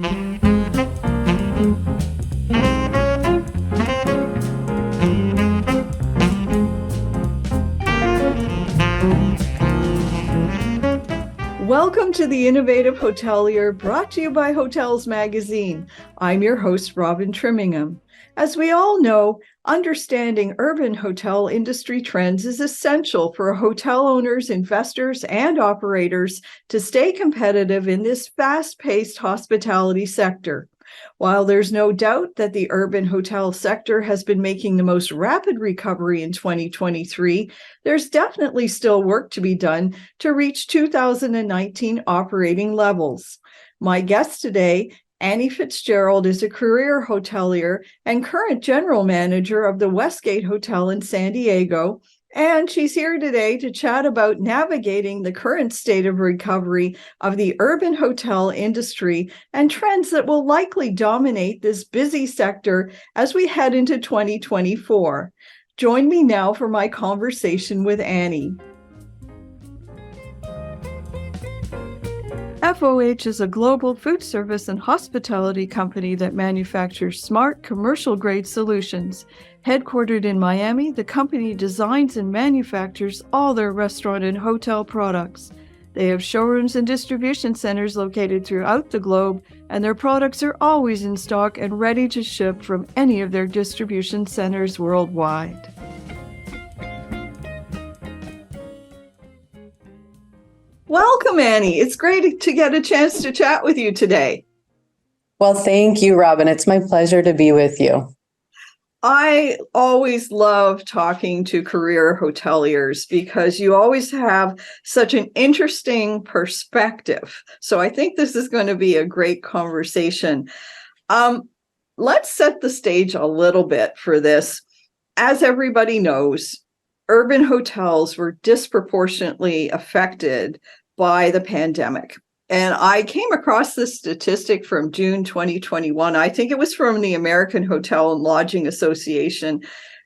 Welcome to the Innovative Hotelier, brought to you by Hotels Magazine. I'm your host, Robin Trimmingham. As we all know, understanding urban hotel industry trends is essential for hotel owners, investors, and operators to stay competitive in this fast-paced hospitality sector. While there's no doubt that the urban hotel sector has been making the most rapid recovery in 2023, there's definitely still work to be done to reach 2019 operating levels. My guest today, Annie Fitzgerald, is a career hotelier and current general manager of the Westgate Hotel in San Diego, and she's here today to chat about navigating the current state of recovery of the urban hotel industry and trends that will likely dominate this busy sector as we head into 2024. Join me now for my conversation with Annie. FOH is a global food service and hospitality company that manufactures smart commercial-grade solutions. Headquartered in Miami, the company designs and manufactures all their restaurant and hotel products. They have showrooms and distribution centers located throughout the globe, and their products are always in stock and ready to ship from any of their distribution centers worldwide. Welcome, Annie. It's great to get a chance to chat with you today. Well, thank you, Robin. It's my pleasure to be with you. I always love talking to career hoteliers because you always have such an interesting perspective. So I think this is going to be a great conversation. Let's set the stage a little bit for this. As everybody knows, urban hotels were disproportionately affected by the pandemic. And I came across this statistic from June 2021. I think it was from the American Hotel and Lodging Association.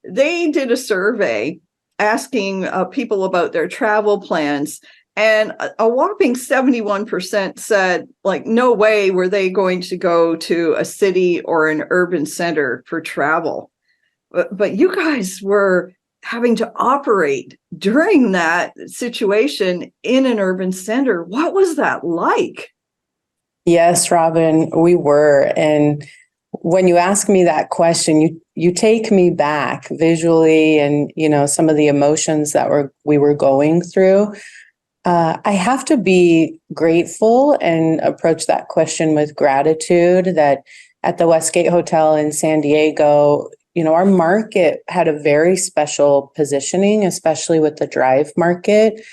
They did a survey asking people about their travel plans, and a whopping 71% said, like, no way were they going to go to a city or an urban center for travel. But you guys were having to operate during that situation in an urban center. What was that like? Yes, Robin, we were. And when you ask me that question, you take me back visually and, some of the emotions that we were going through. I have to be grateful and approach that question with gratitude that at the Westgate Hotel in San Diego, our market had a very special positioning, especially with the drive market.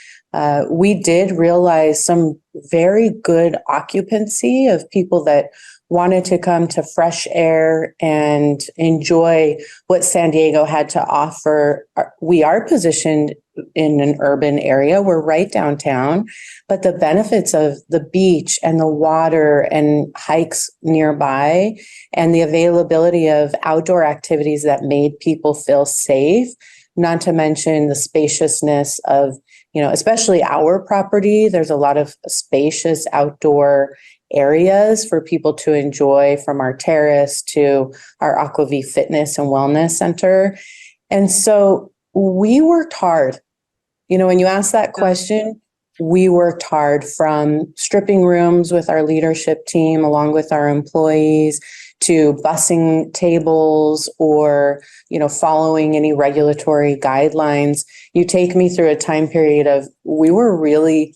We did realize some very good occupancy of people that wanted to come to fresh air and enjoy what San Diego had to offer. We are positioned in an urban area. We're right downtown, but the benefits of the beach and the water and hikes nearby and the availability of outdoor activities that made people feel safe, not to mention the spaciousness of, especially our property. There's a lot of spacious outdoor areas for people to enjoy, from our terrace to our Aquavie Fitness and Wellness Center. And so we worked hard. When you ask that question, we worked hard, from stripping rooms with our leadership team along with our employees to bussing tables or, following any regulatory guidelines. You take me through a time period of, we were really,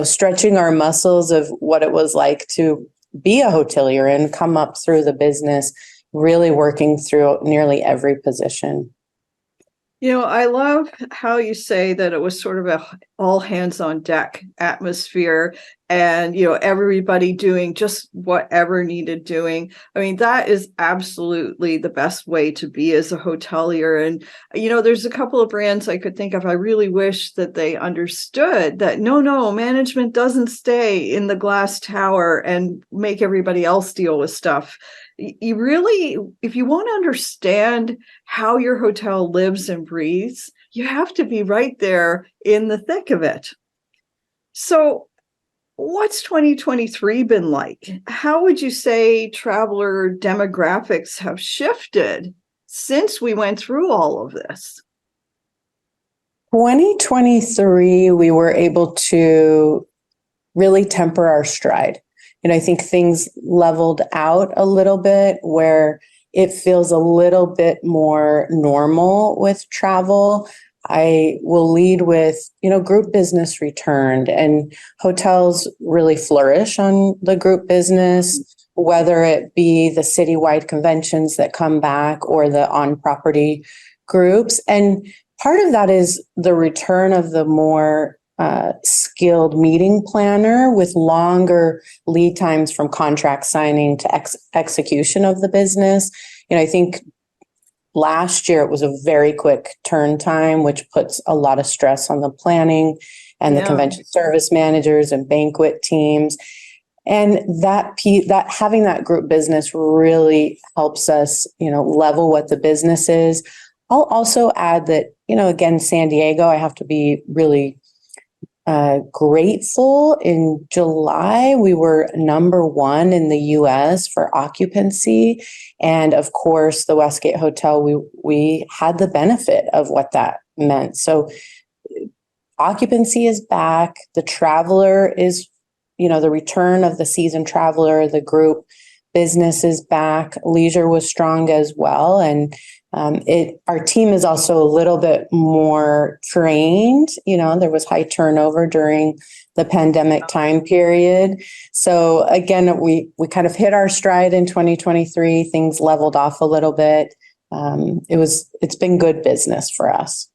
stretching our muscles of what it was like to be a hotelier and come up through the business, really working through nearly every position. I love how you say that it was sort of a all hands on deck atmosphere and, everybody doing just whatever needed doing. I mean, that is absolutely the best way to be as a hotelier. And, there's a couple of brands I could think of. I really wish that they understood that no, management doesn't stay in the glass tower and make everybody else deal with stuff. You really, if you want to understand how your hotel lives and breathes, you have to be right there in the thick of it. So What's 2023 been like? How would you say traveler demographics have shifted since we went through all of this? 2023, we were able to really temper our stride. I think things leveled out a little bit where it feels a little bit more normal with travel. I will lead with, group business returned and hotels really flourish on the group business, whether it be the citywide conventions that come back or the on-property groups. And part of that is the return of the more skilled meeting planner with longer lead times from contract signing to execution of the business. I think last year it was a very quick turn time, which puts a lot of stress on the planning and the convention service managers and banquet teams. And that having that group business really helps us, level what the business is. I'll also add that, again, San Diego, I have to be really grateful. In July, we were number one in the US for occupancy. And of course, the Westgate Hotel, we had the benefit of what that meant. So occupancy is back. The traveler is, the return of the seasoned traveler, the group business is back. Leisure was strong as well. And our team is also a little bit more trained. There was high turnover during the pandemic time period. So again, we kind of hit our stride in 2023. Things leveled off a little bit. It's been good business for us.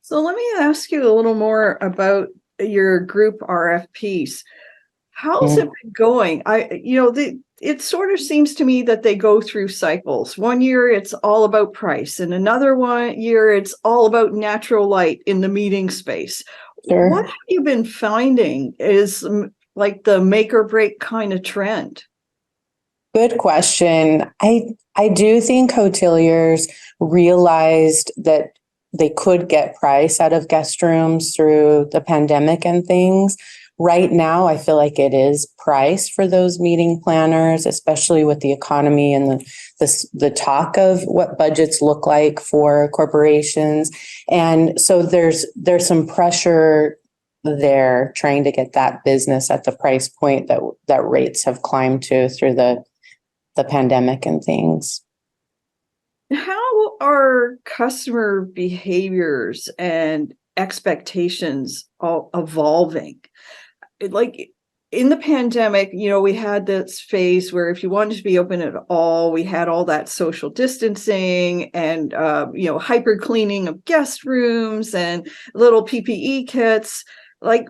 So let me ask you a little more about your group RFPs. How's it been going? It sort of seems to me that they go through cycles. One year it's all about price, and another year it's all about natural light in the meeting space. Sure. What have you been finding is like the make or break kind of trend? Good question. I do think hoteliers realized that they could get price out of guest rooms through the pandemic and things. Right now, I feel like it is price for those meeting planners, especially with the economy and the talk of what budgets look like for corporations. And so there's some pressure there trying to get that business at the price point that rates have climbed to through the pandemic and things. How are customer behaviors and expectations all evolving? Like in the pandemic, we had this phase where if you wanted to be open at all, we had all that social distancing and, hyper cleaning of guest rooms and little PPE kits. Like,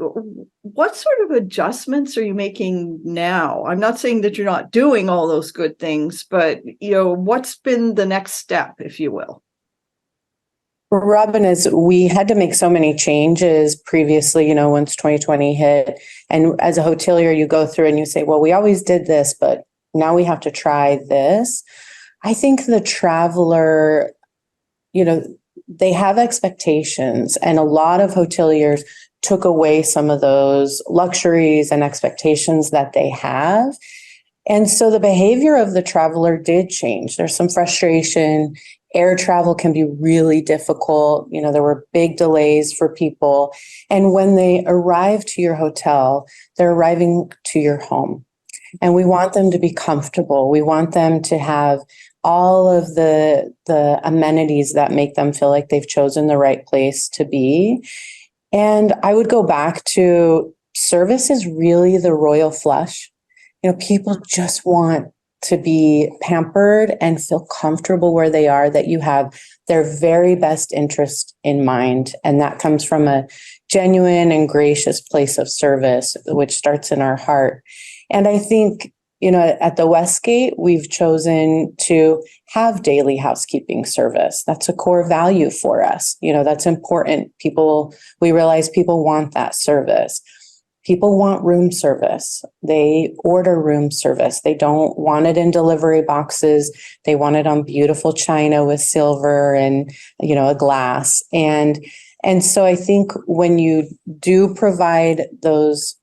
what sort of adjustments are you making now? I'm not saying that you're not doing all those good things, but, what's been the next step, if you will? Robin, as we had to make so many changes previously, once 2020 hit. And as a hotelier, you go through and you say, well, we always did this, but now we have to try this. I think the traveler, they have expectations, and a lot of hoteliers took away some of those luxuries and expectations that they have. And so the behavior of the traveler did change. There's some frustration. Air travel can be really difficult. There were big delays for people. And when they arrive to your hotel, they're arriving to your home. And we want them to be comfortable. We want them to have all of the amenities that make them feel like they've chosen the right place to be. And I would go back to service is really the royal flush. People just want to be pampered and feel comfortable where they are, that you have their very best interest in mind. And that comes from a genuine and gracious place of service, which starts in our heart. And I think, at the Westgate, we've chosen to have daily housekeeping service. That's a core value for us. That's important. We realize people want that service. People want room service. They order room service. They don't want it in delivery boxes. They want it on beautiful china with silver and, a glass. And so I think when you do provide those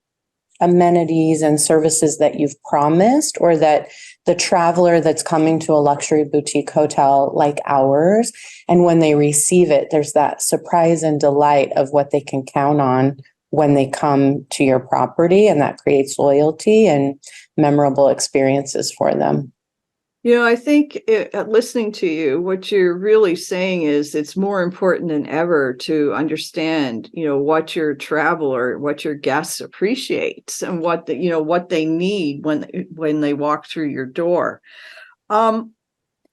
amenities and services that you've promised, or that the traveler that's coming to a luxury boutique hotel like ours, and when they receive it, there's that surprise and delight of what they can count on when they come to your property, and that creates loyalty and memorable experiences for them. I think listening to you, what you're really saying is it's more important than ever to understand, what your traveler, what your guests appreciates, and what they need when they walk through your door. How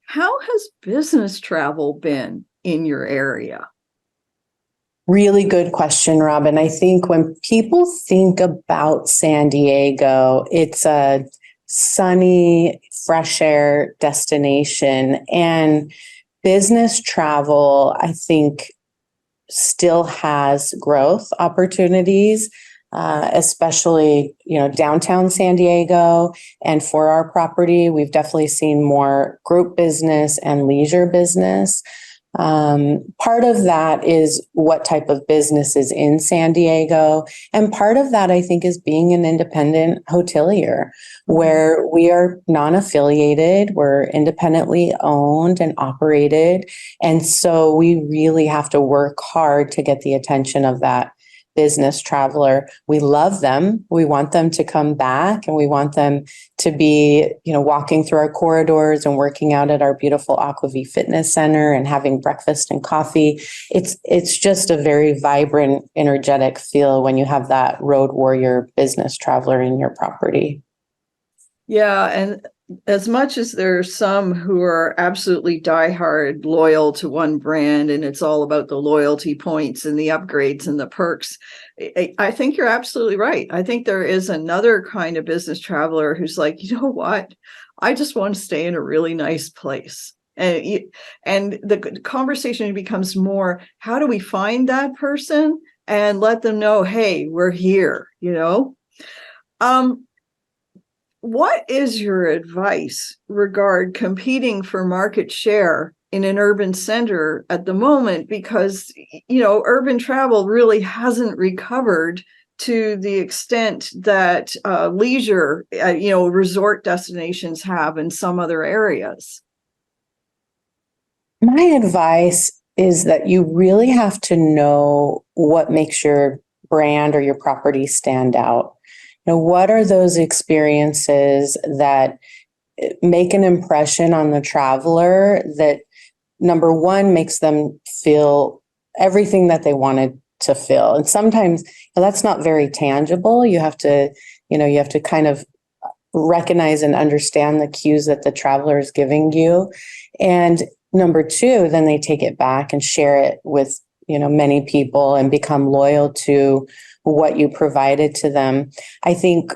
has business travel been in your area? Really good question, Robin. I think when people think about San Diego, it's a sunny, fresh air destination. And business travel, I think, still has growth opportunities, especially, downtown San Diego. And for our property, we've definitely seen more group business and leisure business. Part of that is what type of business is in San Diego. And part of that, I think, is being an independent hotelier, where we are non-affiliated, we're independently owned and operated. And so we really have to work hard to get the attention of that business traveler. We love them. We want them to come back, and we want them to be, walking through our corridors and working out at our beautiful Aquavie Fitness Center and having breakfast and coffee. It's just a very vibrant, energetic feel when you have that road warrior business traveler in your property. Yeah, and as much as there are some who are absolutely diehard loyal to one brand, and it's all about the loyalty points and the upgrades and the perks, I think you're absolutely right. I think there is another kind of business traveler who's like, you know what? I just want to stay in a really nice place. And the conversation becomes more, how do we find that person and let them know, hey, we're here, What is your advice regarding competing for market share in an urban center at the moment? Because, urban travel really hasn't recovered to the extent that leisure, resort destinations have in some other areas. My advice is that you really have to know what makes your brand or your property stand out. What are those experiences that make an impression on the traveler that, number one, makes them feel everything that they wanted to feel? And sometimes that's not very tangible. You have to kind of recognize and understand the cues that the traveler is giving you. And number two, then they take it back and share it with, many people and become loyal to what you provided to them. I think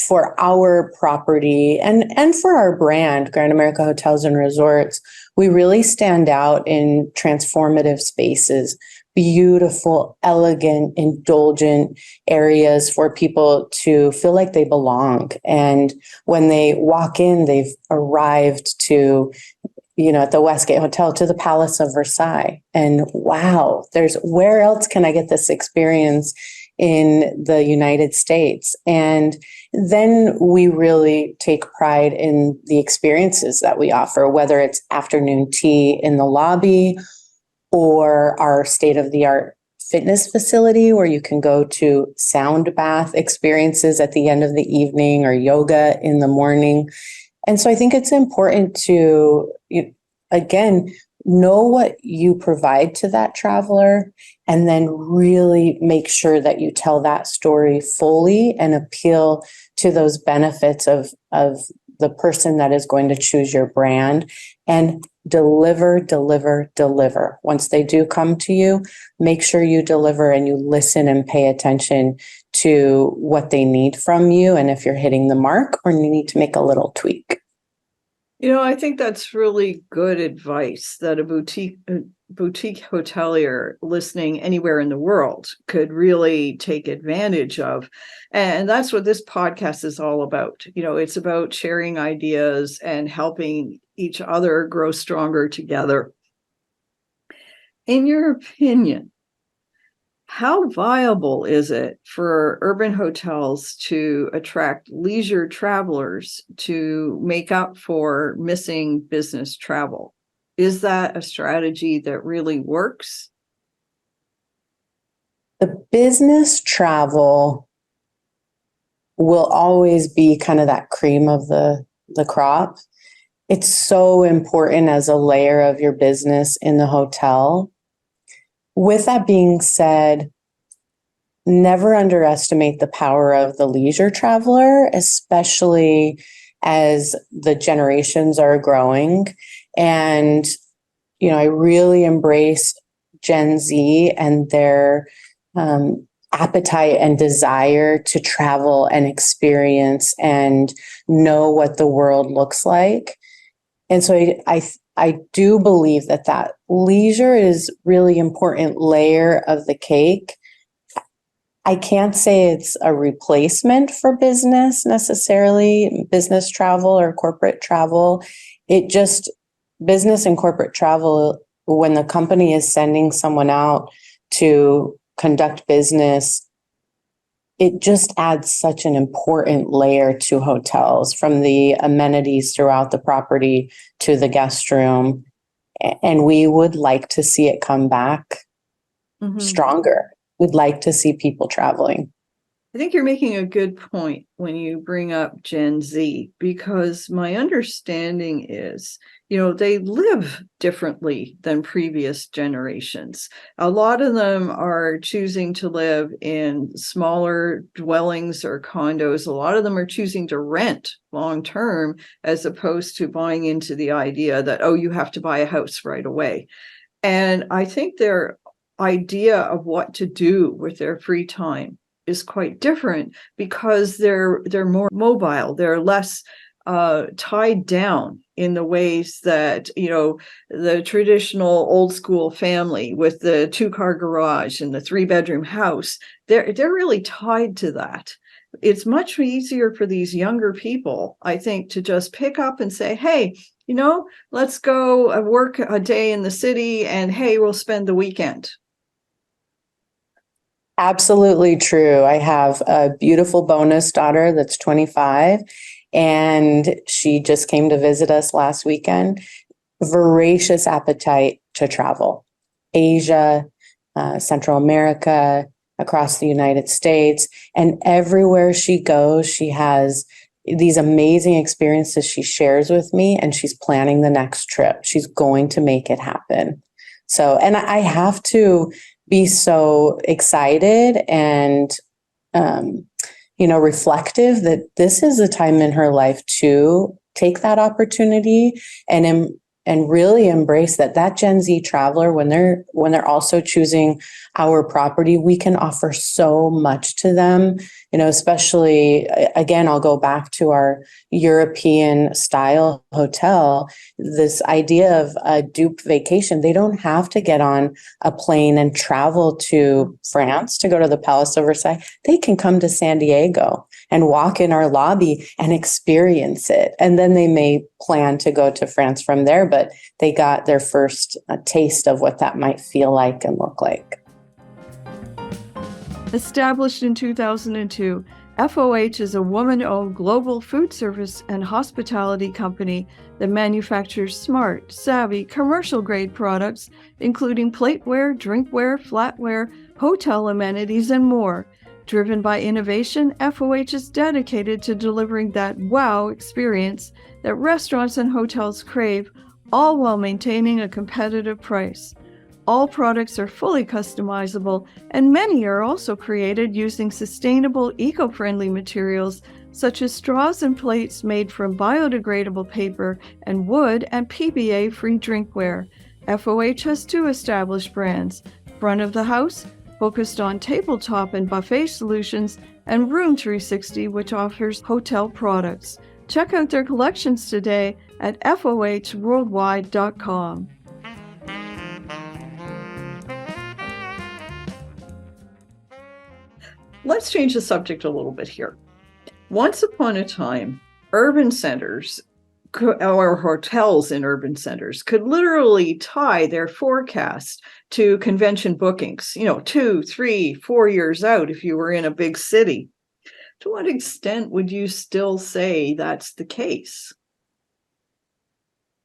for our property and for our brand, Grand America Hotels and Resorts, we really stand out in transformative spaces, beautiful, elegant, indulgent areas for people to feel like they belong. And when they walk in, they've arrived to, at the Westgate Hotel, to the Palace of Versailles. And wow, where else can I get this experience in the United States? And then we really take pride in the experiences that we offer, whether it's afternoon tea in the lobby or our state-of-the-art fitness facility where you can go to sound bath experiences at the end of the evening or yoga in the morning. And so I think it's important to, again, know what you provide to that traveler, and then really make sure that you tell that story fully and appeal to those benefits of the person that is going to choose your brand, and deliver. Once they do come to you, make sure you deliver and you listen and pay attention to what they need from you, and if you're hitting the mark or you need to make a little tweak. I think that's really good advice that a boutique hotelier listening anywhere in the world could really take advantage of. And that's what this podcast is all about. It's about sharing ideas and helping each other grow stronger together. In your opinion, How viable is it for urban hotels to attract leisure travelers to make up for missing business travel? Is that a strategy that really works? The business travel will always be kind of that cream of the crop. It's so important as a layer of your business in the hotel. With that being said, never underestimate the power of the leisure traveler, especially as the generations are growing. And, I really embrace Gen Z and their appetite and desire to travel and experience and know what the world looks like. And so I do believe that leisure is really important layer of the cake. I can't say it's a replacement for business necessarily, business travel or corporate travel. Business and corporate travel, when the company is sending someone out to conduct business, it just adds such an important layer to hotels, from the amenities throughout the property to the guest room. And we would like to see it come back stronger. We'd like to see people traveling. I think you're making a good point when you bring up Gen Z, because my understanding is, they live differently than previous generations. A lot of them are choosing to live in smaller dwellings or condos. A lot of them are choosing to rent long term, as opposed to buying into the idea that, oh, you have to buy a house right away. And I think their idea of what to do with their free time is quite different, because they're more mobile. They're less tied down in the ways that, the traditional old school family with the 2-car garage and the 3-bedroom house, they're really tied to that. It's much easier for these younger people, I think, to just pick up and say, hey, let's go work a day in the city, and hey, we'll spend the weekend. Absolutely true. I have a beautiful bonus daughter that's 25, and she just came to visit us last weekend. Voracious appetite to travel. Asia, Central America, across the United States, and everywhere she goes, she has these amazing experiences she shares with me, and she's planning the next trip. She's going to make it happen. So, and I have to be so excited and, reflective that this is a time in her life to take that opportunity and really embrace that Gen Z traveler, when they're also choosing our property, we can offer so much to them, especially, again, I'll go back to our European style hotel, this idea of a dupe vacation. They don't have to get on a plane and travel to France to go to the Palace of Versailles. They can come to San Diego and walk in our lobby and experience it. And then they may plan to go to France from there, but they got their first taste of what that might feel like and look like. Established in 2002, FOH is a woman-owned global food service and hospitality company that manufactures smart, savvy, commercial-grade products, including plateware, drinkware, flatware, hotel amenities, and more. Driven by innovation, FOH is dedicated to delivering that wow experience that restaurants and hotels crave, all while maintaining a competitive price. All products are fully customizable, and many are also created using sustainable, eco-friendly materials such as straws and plates made from biodegradable paper and wood, and PBA-free drinkware. FOH has 2 established brands: Front of the House, focused on tabletop and buffet solutions, and Room 360, which offers hotel products. Check out their collections today at fohworldwide.com. Let's change the subject a little bit here. Once upon a time, urban centers or hotels in urban centers could literally tie their forecast to convention bookings, 2, 3, 4 years out if you were in a big city. To what extent would you still say that's the case?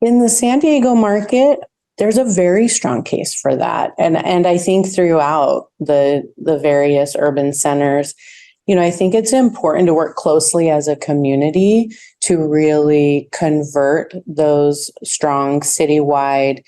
In the San Diego market, there's a very strong case for that. And I think throughout the various urban centers, I think it's important to work closely as a community to really convert those strong citywide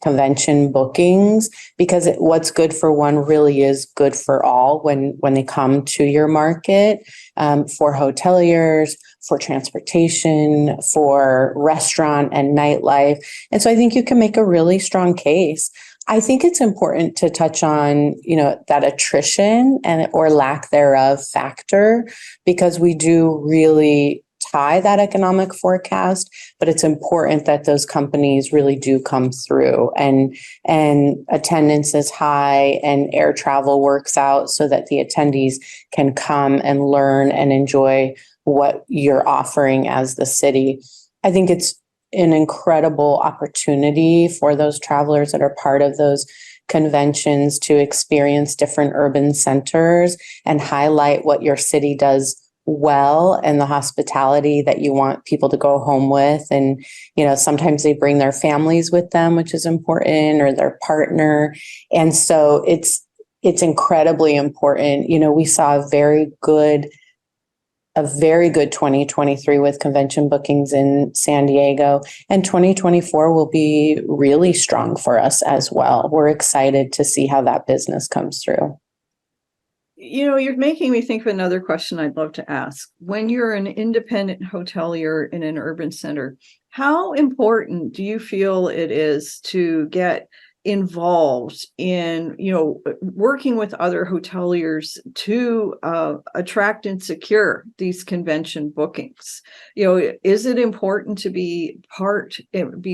convention bookings, because what's good for one really is good for all when they come to your market, for hoteliers, for transportation, for restaurant and nightlife. And so I think you can make a really strong case. I think it's important to touch on, that attrition or lack thereof factor, because we do really tie that economic forecast, but it's important that those companies really do come through and attendance is high and air travel works out so that the attendees can come and learn and enjoy what you're offering as the city. I think it's an incredible opportunity for those travelers that are part of those conventions to experience different urban centers and highlight what your city does well and the hospitality that you want people to go home with. And, sometimes they bring their families with them, which is important, or their partner. And so it's incredibly important. We saw a very good 2023 with convention bookings in San Diego, and 2024 will be really strong for us as well. We're excited to see how that business comes through. You're making me think of another question I'd love to ask. When you're an independent hotelier in an urban center, how important do you feel it is to get involved in, working with other hoteliers to attract and secure these convention bookings? Is it important to be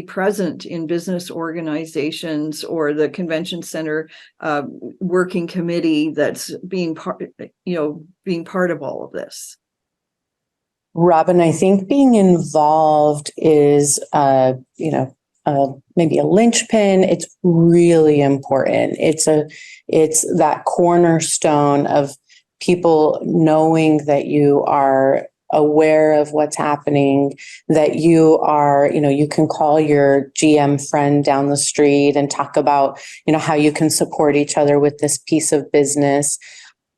present in business organizations or the convention center working committee that's being part of all of this? Robin, I think being involved is, maybe a linchpin. It's really important. It's that cornerstone of people knowing that you are aware of what's happening, that you are, you can call your GM friend down the street and talk about, how you can support each other with this piece of business.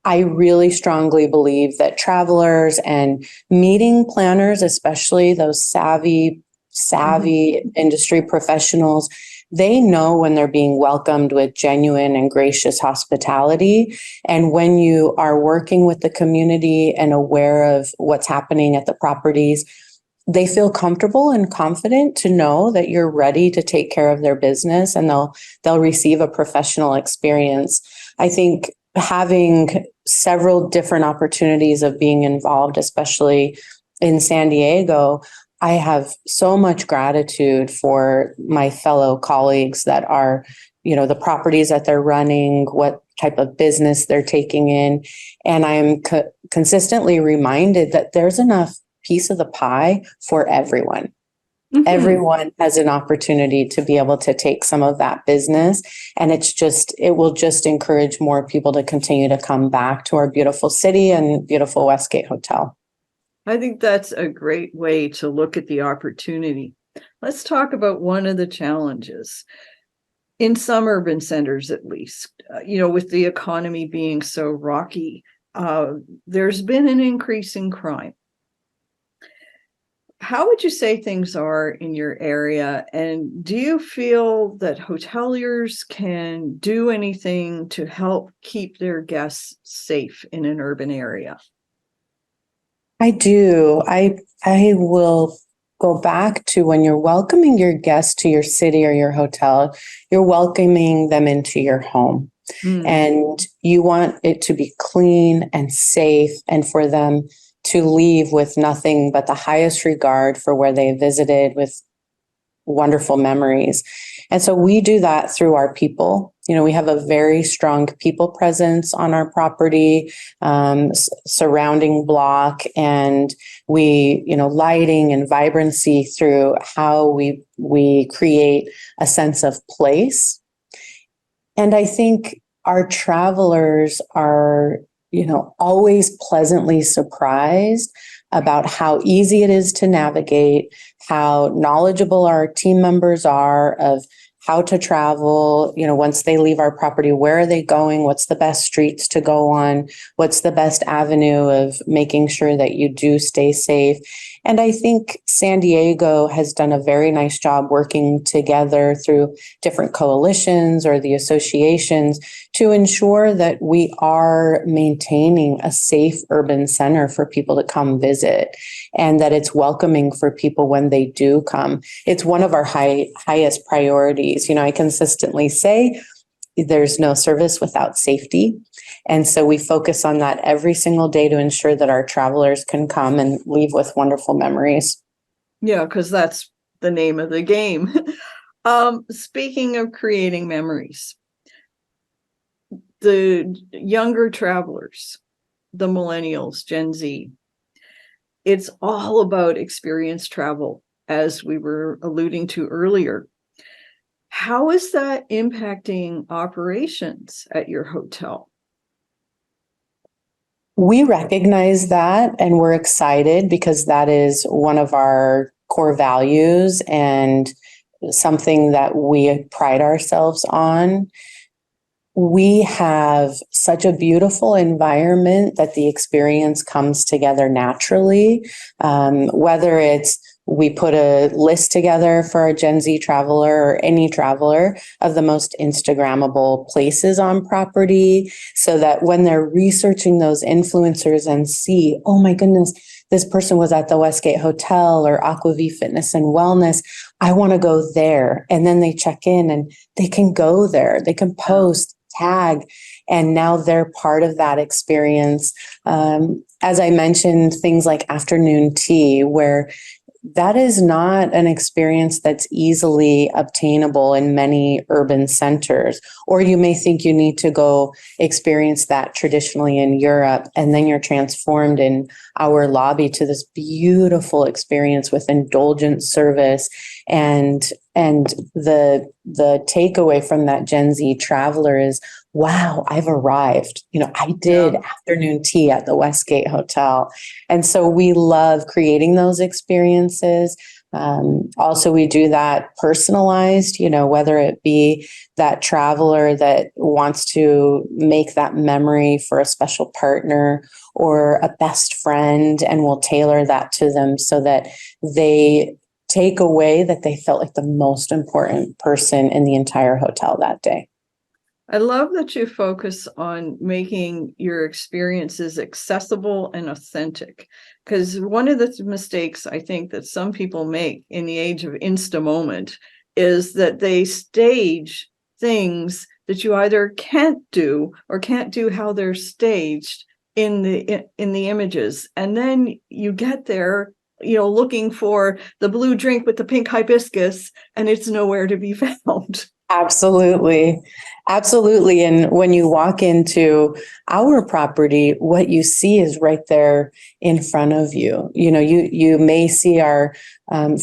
I really strongly believe that travelers and meeting planners, especially those savvy industry professionals, they know when they're being welcomed with genuine and gracious hospitality. And when you are working with the community and aware of what's happening at the properties, they feel comfortable and confident to know that you're ready to take care of their business, and they'll receive a professional experience. I think having several different opportunities of being involved, especially in San Diego, I have so much gratitude for my fellow colleagues that are, the properties that they're running, what type of business they're taking in. And I'm consistently reminded that there's enough piece of the pie for everyone. Mm-hmm. Everyone has an opportunity to be able to take some of that business. And it will just encourage more people to continue to come back to our beautiful city and beautiful Westgate Hotel. I think that's a great way to look at the opportunity. Let's talk about one of the challenges in some urban centers, at least, with the economy being so rocky, there's been an increase in crime. How would you say things are in your area? And do you feel that hoteliers can do anything to help keep their guests safe in an urban area? I do. I will go back to when you're welcoming your guests to your city or your hotel, you're welcoming them into your home. Mm. And you want it to be clean and safe, and for them to leave with nothing but the highest regard for where they visited, with wonderful memories. And so we do that through our people. We have a very strong people presence on our property, surrounding block, and lighting and vibrancy through how we create a sense of place. And I think our travelers are, always pleasantly surprised about how easy it is to navigate, how knowledgeable our team members are of how to travel, once they leave our property, where are they going? What's the best streets to go on? What's the best avenue of making sure that you do stay safe? And I think San Diego has done a very nice job working together through different coalitions or the associations to ensure that we are maintaining a safe urban center for people to come visit, and that it's welcoming for people when they do come. It's one of our highest priorities. I consistently say there's no service without safety. And so we focus on that every single day to ensure that our travelers can come and leave with wonderful memories. Yeah, because that's the name of the game. Speaking of creating memories, the younger travelers, the millennials, Gen Z, it's all about experience travel, as we were alluding to earlier. How is that impacting operations at your hotel? We recognize that, and we're excited because that is one of our core values and something that we pride ourselves on. We have such a beautiful environment that the experience comes together naturally, whether it's we put a list together for a Gen Z traveler or any traveler of the most Instagrammable places on property, so that when they're researching those influencers and see, oh my goodness, this person was at the Westgate Hotel or Aquavie Fitness and Wellness, I want to go there. And then they check in and they can go there. They can post, tag, and now they're part of that experience. As I mentioned, things like afternoon tea, where that is not an experience that's easily obtainable in many urban centers. Or you may think you need to go experience that traditionally in Europe, and then you're transformed in our lobby to this beautiful experience with indulgent service. And the takeaway from that Gen Z traveler is, wow, I've arrived. I did afternoon tea at the Westgate Hotel. And so we love creating those experiences. Also, we do that personalized, whether it be that traveler that wants to make that memory for a special partner or a best friend, and we'll tailor that to them so that they take away that they felt like the most important person in the entire hotel that day. I love that you focus on making your experiences accessible and authentic, because one of the mistakes I think that some people make in the age of Insta moment is that they stage things that you either can't do or can't do how they're staged in the images. And then you get there, looking for the blue drink with the pink hibiscus, and it's nowhere to be found. Absolutely. Absolutely. And when you walk into our property, what you see is right there in front of you. You may see our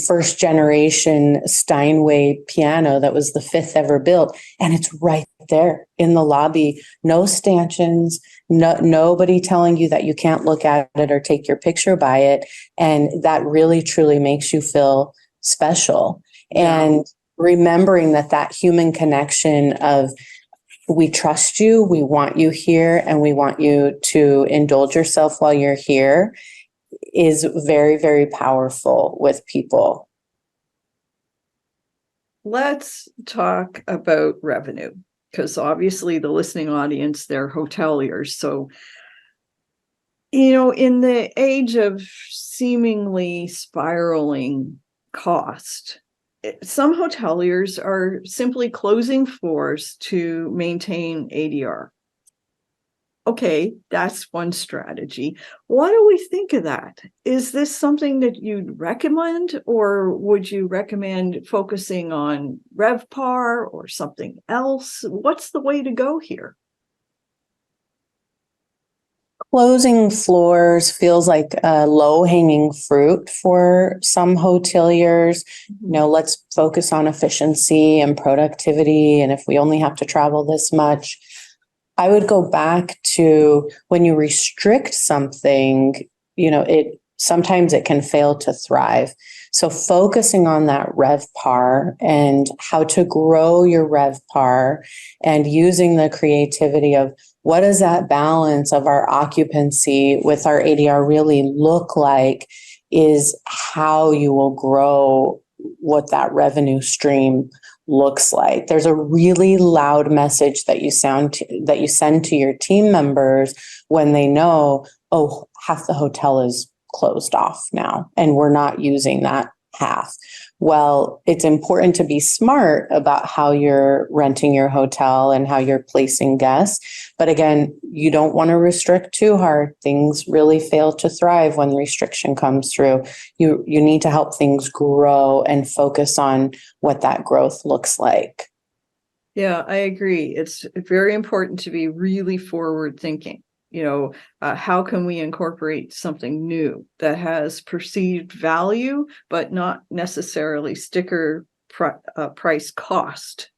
first generation Steinway piano that was the fifth ever built, and it's right there in the lobby. No stanchions, nobody telling you that you can't look at it or take your picture by it. And that really, truly makes you feel special. Yeah. And remembering that human connection of, we trust you, we want you here, and we want you to indulge yourself while you're here, is very, very powerful with people. Let's talk about revenue, because obviously the listening audience, they're hoteliers. So, in the age of seemingly spiraling cost, some hoteliers are simply closing floors to maintain ADR. Okay, that's one strategy. What do we think of that? Is this something that you'd recommend, or would you recommend focusing on RevPAR or something else? What's the way to go here? Closing floors feels like a low-hanging fruit for some hoteliers. Let's focus on efficiency and productivity. And if we only have to travel this much, I would go back to when you restrict something, sometimes it can fail to thrive. So focusing on that RevPAR and how to grow your RevPAR and using the creativity of what does that balance of our occupancy with our ADR really look like is how you will grow what that revenue stream looks like. There's a really loud message that you send to your team members when they know, oh, half the hotel is closed off now and we're not using that half. Well, it's important to be smart about how you're renting your hotel and how you're placing guests. But again, you don't want to restrict too hard. Things really fail to thrive when restriction comes through. You need to help things grow and focus on what that growth looks like. Yeah, I agree. It's very important to be really forward thinking. How can we incorporate something new that has perceived value, but not necessarily sticker price cost,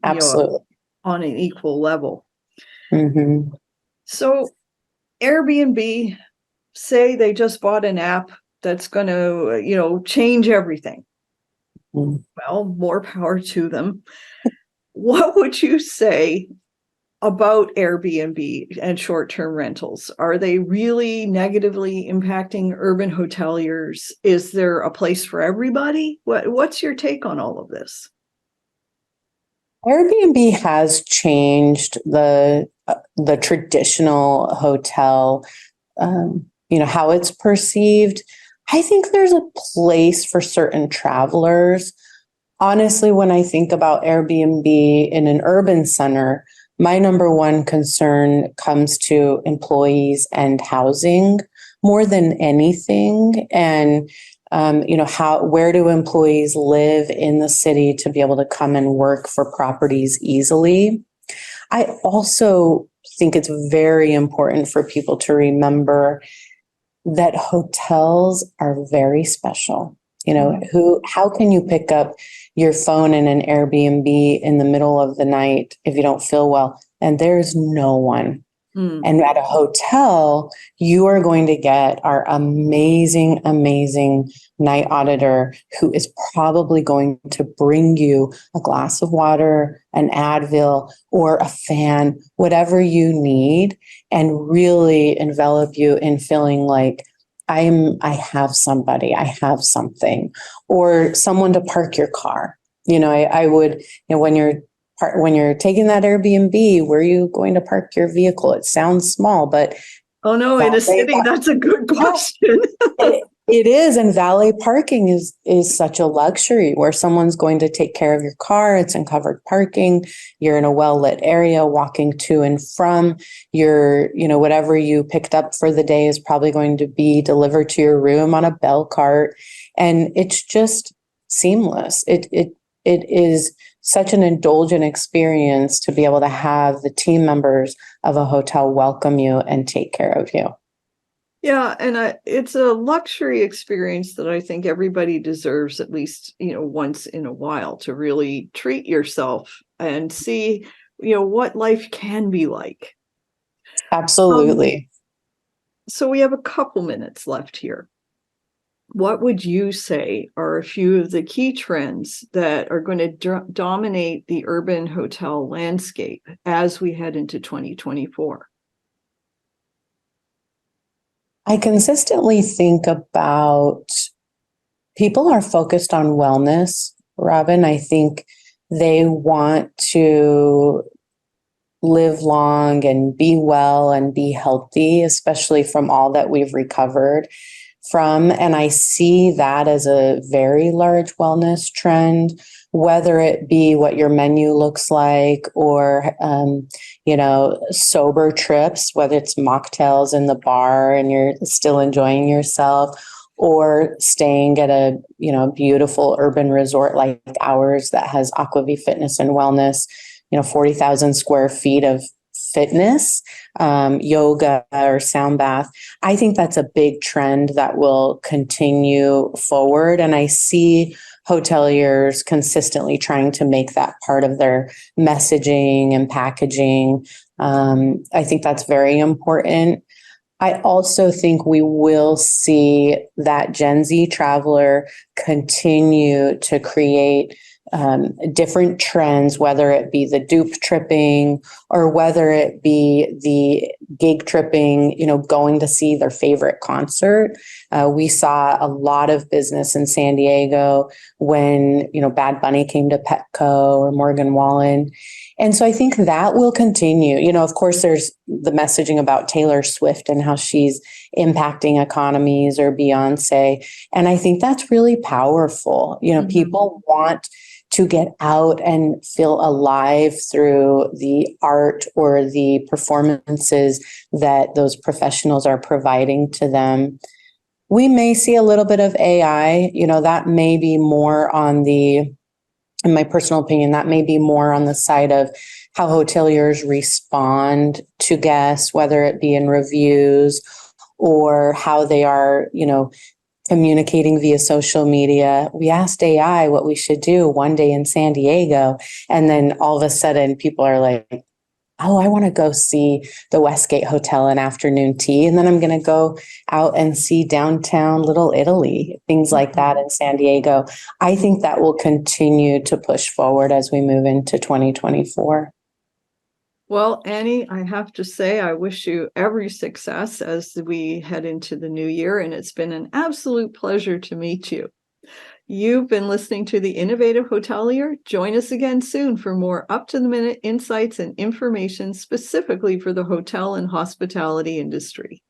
Absolutely. On an equal level. Mm-hmm. So Airbnb, say they just bought an app that's going to, change everything. Mm-hmm. Well, more power to them. What would you say about Airbnb and short-term rentals? Are they really negatively impacting urban hoteliers? Is there a place for everybody? What's your take on all of this? Airbnb has changed the traditional hotel, how it's perceived. I think there's a place for certain travelers. Honestly, when I think about Airbnb in an urban center, my number one concern comes to employees and housing more than anything. And, where do employees live in the city to be able to come and work for properties easily? I also think it's very important for people to remember that hotels are very special. How can you pick up your phone in an Airbnb in the middle of the night if you don't feel well and there's no one? And at a hotel, you are going to get our amazing, amazing night auditor who is probably going to bring you a glass of water, an Advil, or a fan, whatever you need, and really envelop you in feeling like I have somebody, I have something, or someone to park your car. I would, when you're taking that Airbnb, where are you going to park your vehicle? It sounds small, but oh no, in a city, that's a good question. It is, and valet parking is such a luxury where someone's going to take care of your car. It's in covered parking. You're in a well-lit area, walking to and from. Whatever you picked up for the day is probably going to be delivered to your room on a bell cart, and it's just seamless. It is such an indulgent experience to be able to have the team members of a hotel welcome you and take care of you. Yeah, and it's a luxury experience that I think everybody deserves at least, once in a while, to really treat yourself and see, what life can be like. Absolutely. So we have a couple minutes left here. What would you say are a few of the key trends that are going to dominate the urban hotel landscape as we head into 2024? I consistently think about people are focused on wellness, Robin. I think they want to live long and be well and be healthy, especially from all that we've recovered from. And I see that as a very large wellness trend, whether it be what your menu looks like or, sober trips, whether it's mocktails in the bar and you're still enjoying yourself, or staying at a, beautiful urban resort like ours that has Aquavie Fitness and Wellness, 40,000 square feet of fitness, yoga or sound bath. I think that's a big trend that will continue forward. And I see hoteliers consistently trying to make that part of their messaging and packaging. I think that's very important. I also think we will see that Gen Z traveler continue to create different trends, whether it be the dupe tripping or whether it be the gig tripping, going to see their favorite concert. We saw a lot of business in San Diego when, Bad Bunny came to Petco or Morgan Wallen. And so I think that will continue. Of course, there's the messaging about Taylor Swift and how she's impacting economies, or Beyonce. And I think that's really powerful. People want to get out and feel alive through the art or the performances that those professionals are providing to them. We may see a little bit of AI, that may be more on the, in my personal opinion, that may be more on the side of how hoteliers respond to guests, whether it be in reviews or how they are, communicating via social media. We asked AI what we should do one day in San Diego, and then all of a sudden people are like, oh, I want to go see the Westgate Hotel and afternoon tea. And then I'm going to go out and see downtown Little Italy, things like that in San Diego. I think that will continue to push forward as we move into 2024. Well, Annie, I have to say, I wish you every success as we head into the new year, and it's been an absolute pleasure to meet you. You've been listening to the Innovative Hotelier. Join us again soon for more up-to-the-minute insights and information specifically for the hotel and hospitality industry.